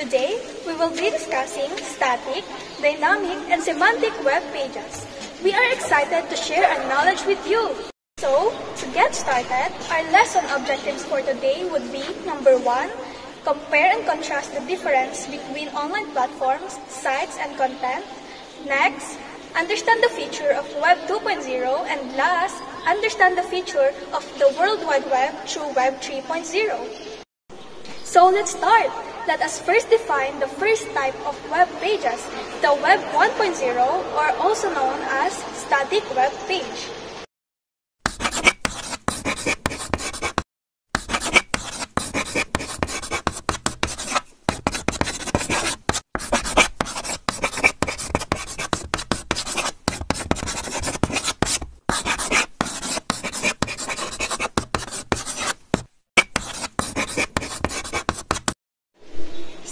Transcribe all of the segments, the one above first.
Today, we will be discussing static, dynamic, and semantic web pages. We are excited to share our knowledge with you. So, to get started, our lesson objectives for today would be number 1, compare and contrast the difference between online platforms, sites, and content. Next, understand the feature of Web 2.0, and last, understand the feature of the World Wide Web through Web 3.0. So let's start. Let us first define the first type of web pages, the Web 1.0, or also known as static web page.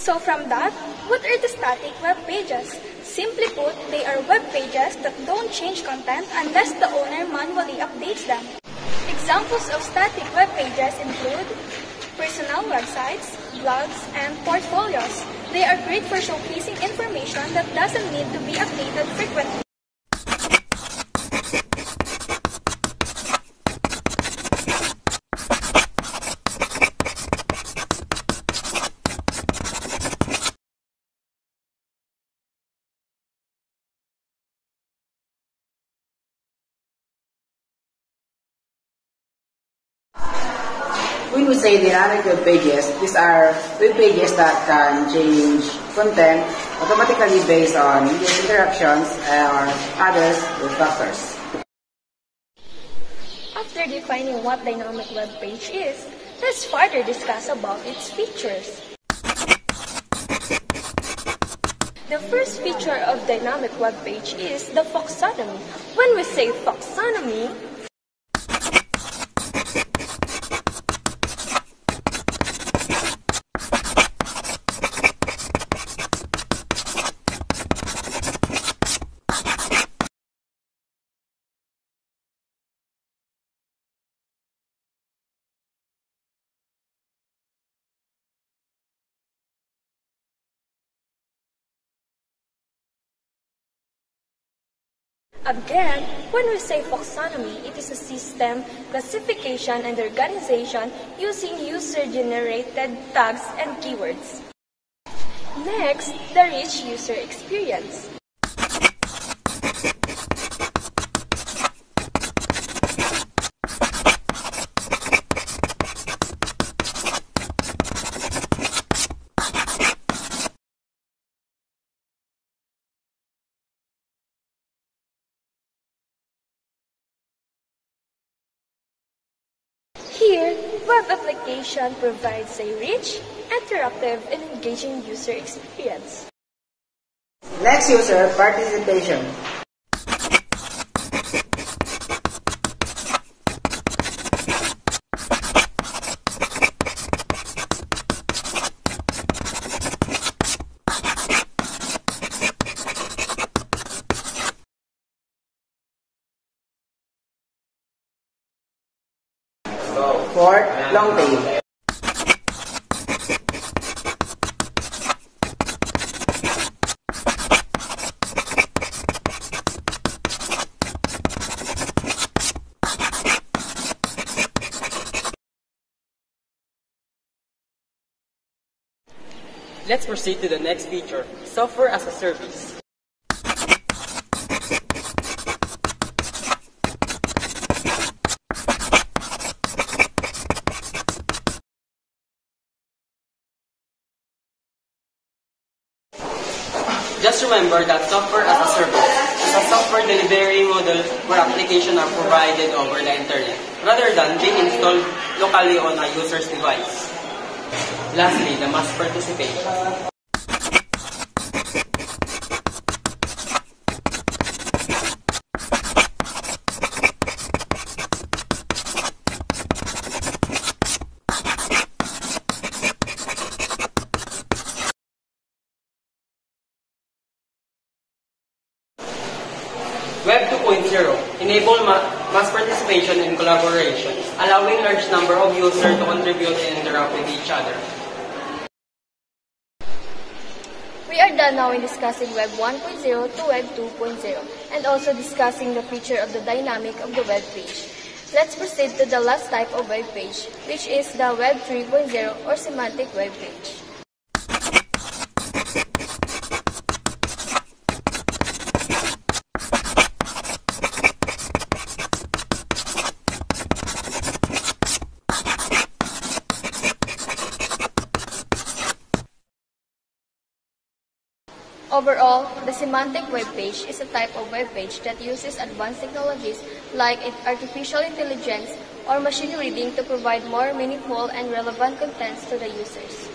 So from that, what are the static web pages? Simply put, they are web pages that don't change content unless the owner manually updates them. Examples of static web pages include personal websites, blogs, and portfolios. They are great for showcasing information that doesn't need to be updated frequently. When we say dynamic web pages, these are web pages that can change content automatically based on user interactions or other factors. After defining what dynamic web page is, let's further discuss about its features. The first feature of dynamic web page is the taxonomy. When we say taxonomy, again, when we say taxonomy, it is a system, classification, and organization using user-generated tags and keywords. Next, the rich user experience. Here, web application provides a rich, interactive, and engaging user experience. Next, user participation. Fourth, long tail. Let's proceed to the next feature, software as a service. Just remember that software as a service is a software delivery model where applications are provided over the internet, rather than being installed locally on a user's device. Lastly, the mass participation. Web 2.0 enable mass participation and collaboration, allowing large number of users to contribute and interact with each other. We are done now in discussing Web 1.0 to Web 2.0 and also discussing the feature of the dynamic of the web page. Let's proceed to the last type of web page, which is the Web 3.0 or semantic web page. Overall, the semantic web page is a type of web page that uses advanced technologies like artificial intelligence or machine reading to provide more meaningful and relevant contents to the users.